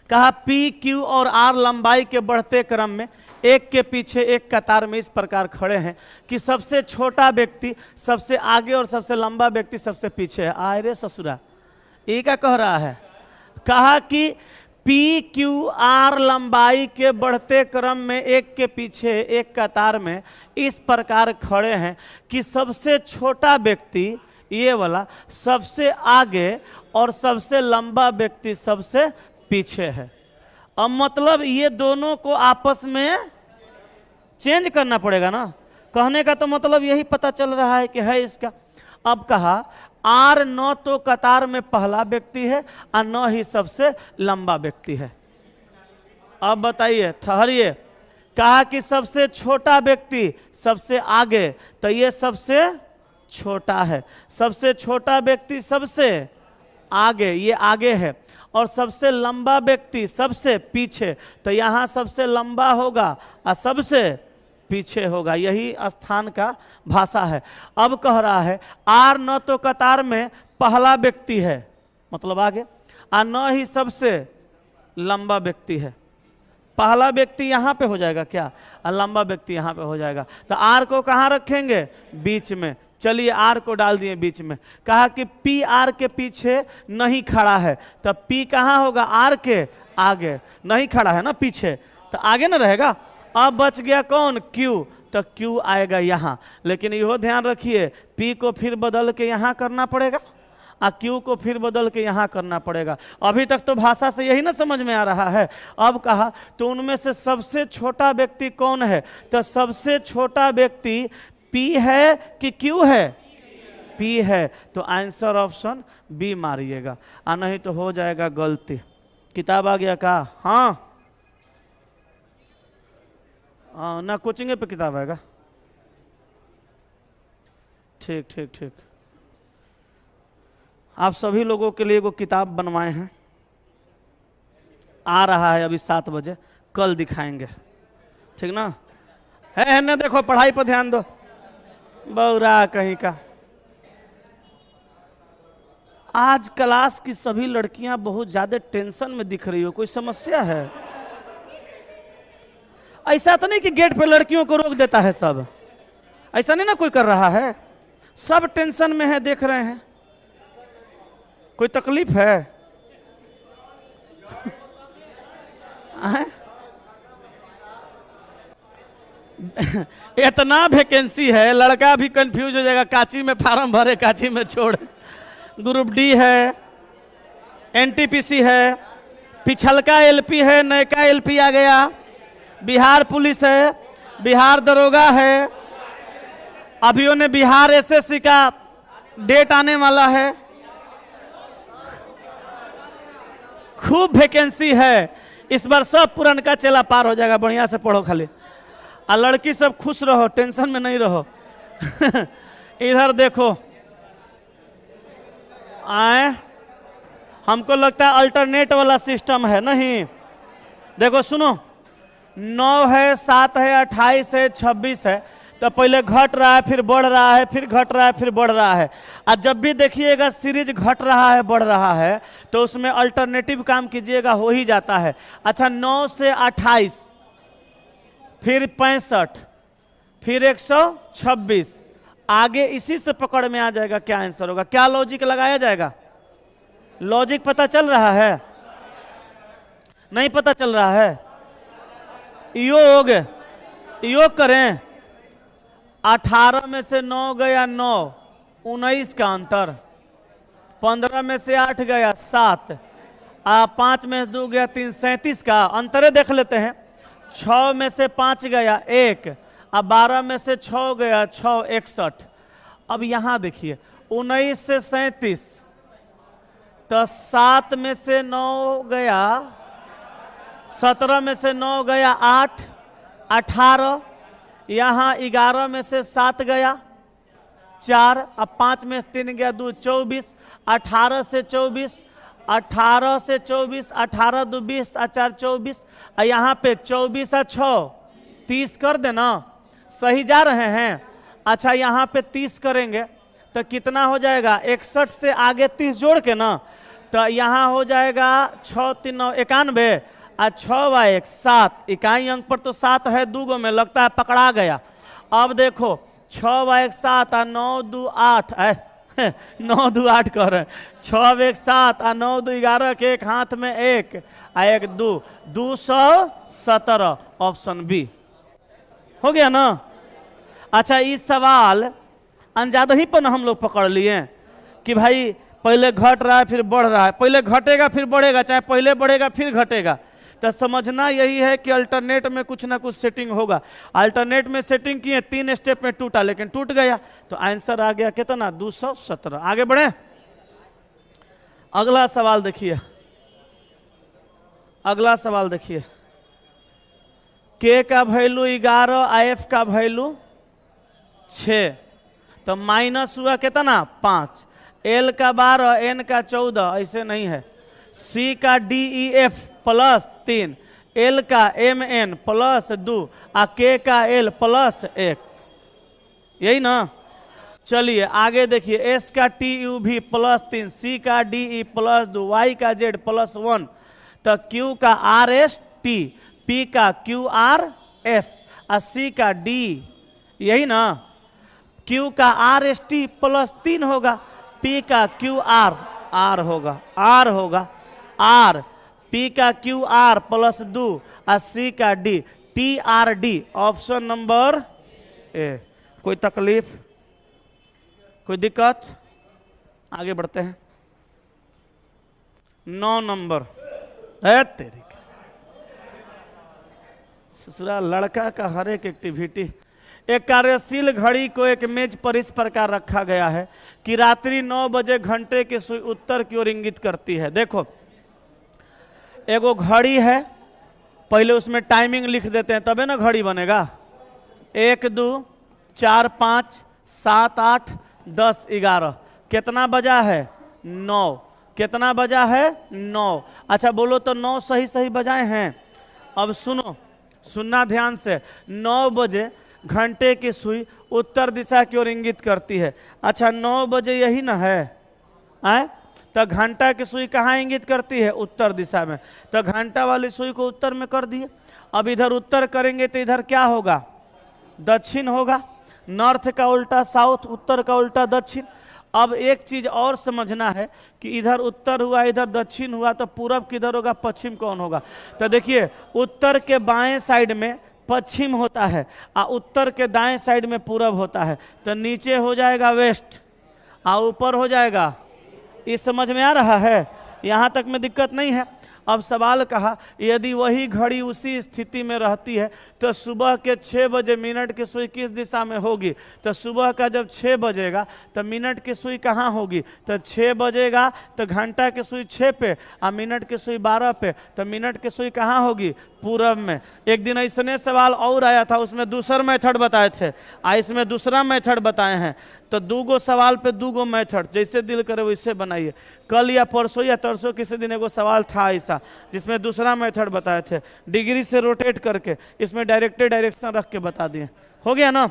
कहा P Q और are लंबाई के बढ़ते क्रम में एक के पीछे एक कतार में इस प्रकार खड़े हैं कि सबसे छोटा व्यक्ति सबसे आगे और सबसे लंबा व्यक्ति सबसे पीछे है। आए रे ससुरा, ये क्या कह रहा है? कहा कि पी क्यू आर लंबाई के बढ़ते क्रम में एक के पीछे एक कतार में इस प्रकार खड़े हैं कि सबसे छोटा व्यक्ति ये वाला सबसे आगे और सबसे लंबा व्यक्ति सबसे पीछे है। अब मतलब ये दोनों को आपस में चेंज करना पड़ेगा ना। कहने का तो मतलब यही पता चल रहा है कि है इसका। अब कहा आर न तो कतार में पहला व्यक्ति है और न ही सबसे लंबा व्यक्ति है। अब बताइए, ठहरिए। कहा कि सबसे छोटा व्यक्ति सबसे आगे, तो ये सबसे छोटा है। सबसे छोटा व्यक्ति सबसे आगे, ये आगे है। और सबसे लंबा व्यक्ति सबसे पीछे, तो यहाँ सबसे लंबा होगा और सबसे पीछे होगा। यही स्थान का भाषा है। अब कह रहा है आर न तो कतार में पहला व्यक्ति है, मतलब आगे, और न ही सबसे लंबा व्यक्ति है। पहला व्यक्ति यहाँ पे हो जाएगा क्या, और लंबा व्यक्ति यहाँ पे हो जाएगा। तो आर को कहाँ रखेंगे? बीच में। चलिए आर को डाल दिए बीच में। कहा कि पी आर के पीछे नहीं खड़ा है, तो पी कहाँ होगा? आर के आगे। नहीं खड़ा है ना पीछे, तो आगे ना रहेगा। अब बच गया कौन? क्यू। तो क्यू आएगा यहाँ। लेकिन यहो ध्यान रखिए, पी को फिर बदल के यहाँ करना पड़ेगा और क्यू को फिर बदल के यहाँ करना पड़ेगा। अभी तक तो भाषा से यही ना समझ में आ रहा है। अब कहा तो उनमें से सबसे छोटा व्यक्ति कौन है? तो सबसे छोटा व्यक्ति पी है कि क्यू है? पी है। तो आंसर ऑप्शन बी मारिएगा, और नहीं तो हो जाएगा गलती। किताब आ गया का? हाँ ना, कोचिंग पे किताब आएगा। ठीक ठीक ठीक। आप सभी लोगों के लिए वो किताब बनवाए हैं, आ रहा है अभी 7 बजे, कल दिखाएंगे, ठीक ना? है ना? देखो पढ़ाई पर ध्यान दो, बौरा कहीं का। आज क्लास की सभी लड़कियां बहुत ज्यादा टेंशन में दिख रही हो, कोई समस्या है? ऐसा तो नहीं कि गेट पे लड़कियों को रोक देता है सब, ऐसा नहीं ना कोई कर रहा है। सब टेंशन में है, देख रहे हैं। कोई तकलीफ है? इतना वैकेंसी है, लड़का भी कंफ्यूज हो जाएगा। काची में फार्म भरे, काची में छोड़े। ग्रुप डी है, एनटीपीसी है, पिछलका एलपी है, नयका एलपी आ गया, बिहार पुलिस है, बिहार दरोगा है, अभी उन्हें बिहार एसएससी का डेट आने वाला है। खूब वैकेंसी है इस बार। सब पुरनका चेला पार हो जाएगा। बढ़िया से पढ़ो खाली, और लड़की सब खुश रहो, टेंशन में नहीं रहो। इधर देखो, आए, हमको लगता है अल्टरनेट वाला सिस्टम है। नहीं, देखो सुनो, 9 है, 7 है, 28 है, 26 है। तो पहले घट रहा है, फिर बढ़ रहा है, फिर घट रहा है, फिर बढ़ रहा है। और जब भी देखिएगा सीरीज घट रहा है, बढ़ रहा है, तो उसमें अल्टरनेटिव काम कीजिएगा, हो ही जाता है। अच्छा, 9 से 28, फिर 65, फिर 126, आगे इसी से पकड़ में आ जाएगा क्या आंसर होगा। क्या लॉजिक लगाया जाएगा? लॉजिक पता चल रहा है? नहीं पता चल रहा है? योग करें। 18 में से 9 गया 9, 19 का अंतर। 15 में से 8 गया 7, 5 में से 2 गया 3, 37 का अंतरे देख लेते हैं। 6 में से 5 गया 1, 12 में से 6 गया 6, 61। अब यहां देखिए, 19 से 37, तो 7 में से 9 गया, 17 में से 9 गया 8, 18, यहाँ 11 में से 7 गया 4, अब 5 में से 3 गया 2, 24, 18 से 24, 18 से 24, 18 2 20, 4 24, यहाँ पे 24 और 6 30 कर देना। सही जा रहे हैं? अच्छा, यहाँ पे 30 करेंगे तो कितना हो जाएगा? 61 से आगे 30 जोड़ के ना, तो यहाँ हो जाएगा 6 3 9 91 और 6 × 1 7। इकाई अंक पर तो 7 है, 2 गो में लगता है पकड़ा गया। अब देखो 6 × 1 7 और 9 2 8 9 2 8 कर रहे हैं। 6 × 1 7 और 9 2 11 के एक हाथ में 1 और 1 2 217 ऑप्शन बी हो गया ना। अच्छा इस सवाल अंजाद ही पर हम लोग पकड़ लिए कि भाई पहले घट रहा है फिर बढ़ रहा है, पहले घटेगा फिर बढ़ेगा, चाहे पहले बढ़ेगा फिर घटेगा। तो समझना यही है कि अल्टरनेट में कुछ ना कुछ सेटिंग होगा। अल्टरनेट में सेटिंग किए 3 स्टेप में टूटा, लेकिन टूट गया तो आंसर आ गया कितना 217। आगे बढ़े, अगला सवाल देखिए, अगला सवाल देखिए। के का वैल्यू 11 और एफ का वैल्यू 6, तो माइनस हुआ कितना 5। एल का 12 एन का 14, ऐसे नहीं है। सी का D E F plus 3, L का एम एन प्लस 2 और के का एल प्लस 1, यही ना। चलिए आगे देखिए, एस का टी यू भी प्लस 3, सी का डी ई प्लस 2, वाई का जेड प्लस 1, तो क्यू का आर एस टी, पी का क्यू आर एस और सी का डी, यही ना। क्यू का आर एस टी प्लस 3 होगा, पी का क्यू आर आर होगा, आर होगा आर, पी का क्यू आर प्लस 2 और सी का D T R D, option number A. कोई तकलीफ, कोई दिक्कत? आगे बढ़ते हैं। 9 नंबर है तेरी ससुरा लड़का का हर एक एक्टिविटी। एक कार्यशील घड़ी को एक मेज पर इस प्रकार रखा गया है कि रात्रि 9 बजे घंटे की सुई उत्तर की ओर इंगित करती है। देखो एगो घड़ी है, पहले उसमें टाइमिंग लिख देते हैं तबे ना घड़ी बनेगा। 1 2 4 5 7 8 10 11, कितना बजा है 9, कितना बजा है 9। अच्छा बोलो तो 9 सही सही बजाए हैं। अब सुनो, सुनना ध्यान से। 9 बजे घंटे की सुई उत्तर दिशा की ओर इंगित करती है। अच्छा 9 बजे यही ना है, आए तो घंटा की सुई कहाँ इंगित करती है उत्तर दिशा में, तो घंटा वाली सुई को उत्तर में कर दिए। अब इधर उत्तर करेंगे तो इधर क्या होगा दक्षिण होगा, नॉर्थ का उल्टा साउथ, उत्तर का उल्टा दक्षिण। अब एक चीज और समझना है कि इधर उत्तर हुआ इधर दक्षिण हुआ, तो पूरब किधर होगा पश्चिम कौन होगा। तो देखिए उत्तर के बाएं साइड में पश्चिम होता है और उत्तर के दाएं साइड में पूरब होता है, तो नीचे हो जाएगा वेस्ट और ऊपर हो जाएगा। इस समझ में आ रहा है, यहाँ तक में दिक्कत नहीं है। अब सवाल कहा यदि वही घड़ी उसी स्थिति में रहती है तो सुबह के 6 बजे मिनट की सुई किस दिशा में होगी। तो सुबह का जब 6 बजेगा तो मिनट की सुई कहाँ होगी, तो 6 बजेगा तो घंटा की सुई 6 पे और मिनट की सुई 12 पे, तो मिनट की सुई कहाँ होगी पूरब में। एक दिन ऐसने सवाल और आया था, उसमें दूसरा मेथड बताए थे, इसमें दूसरा मेथड बताए हैं। तो 2 गो सवाल पे 2 गो मेथड, जैसे दिल करे वैसे बनाइए। कल या परसों या तरसों किसी दिन एगो सवाल था ऐसा जिसमें दूसरा मेथड बताए थे, डिग्री से रोटेट करके, इसमें डायरेक्टेड डायरेक्शन रख के बता दिए। हो गया ना।